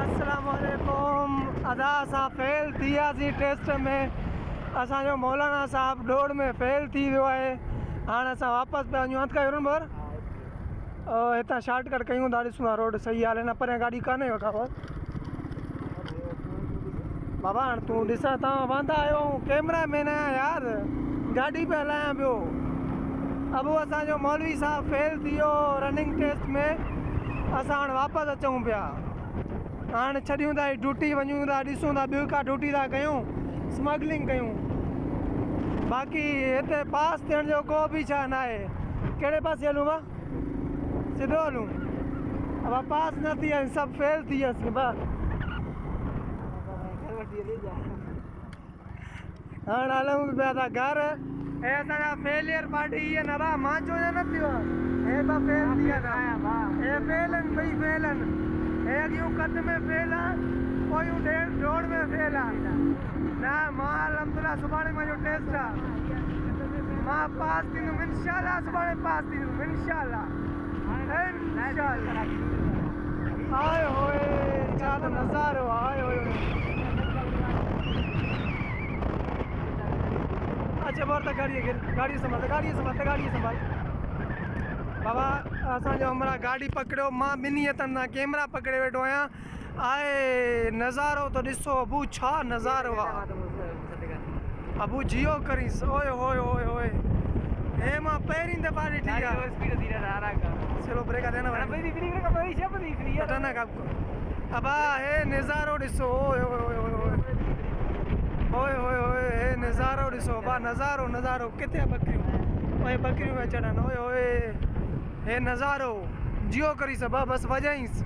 अस्सलाम वालेकुम। अदा असां फेल थी वियासीं टेस्ट में। असांजो मौलाना साहब डोड़ में फेल थी वियो आहे। हाणे असां वापसि पिया वञूं। हथ कयो बर हितां शॉर्टकट कयूं था। ॾिसूं था रोड सही हाल न परियां गाॾी कान्हे वठा बाबा। हाणे तूं ॾिस तव्हां वांदा आहियो कैमरा मैन आहियां यार, गाॾी पिया हलायां पियो। अबू असांजो मौलवी साहब फेल थी वियो रनिंग टेस्ट में। असां हाणे वापसि अचूं पिया। हाणे छॾियूं था ड्यूटी, वञूं था ॾिसूं था ॿियो का ड्यूटी था कयूं, स्मगलिंग कयूं। बाक़ी हिते पास थियण जो को बि छा न आहे। कहिड़े पासे हलूं बा? सिधो हलूं? अब पास न थी विया, सभु फेल थी वियसि बा। हाणे हलूं पिया था घर। हे असांजा फेलियर पार्टी इहे न बा, मां चो न थियो हे बा फेल थी विया था। हे फेल आहिनि भई, फेल आहिनि। हे अॻियूं कद में फेल आहे, पोयूं डोड़ में फेल आहे। न मां अलहमदुलिल्लाह सुभाणे मुंहिंजो टेस्ट आहे, मां पास थींदुमि इंशाअल्लाह। सुभाणे पास थींदुमि इंशाअल्लाह। आए होए छा त नज़ारो आए होए। अच्छा बार तक गाड़ी संभाल बाबा। असांजो हमरा गाड़ी पकड़ियो, मां ॿिन्ही हथनि सां कैमरा पकड़े वेठो आहियां। आए नज़ारो तो ॾिसो अबू, छा नज़ारो आहे अबू। जियो करीस ओए होए होए होए। हे मां पहिरीं दफ़ा ॾिठी आहे। चलो ब्रेक देना अबा। हे नज़ारो ॾिसो ओए होए होए होए होए होए। हे नज़ारो ॾिसो बा, नज़ारो नज़ारो। किथे बकरियूं? ओए बकरियूं में चढ़नि ओए होए। हे नज़ारो जियो करी सभा, बस वजाइंस।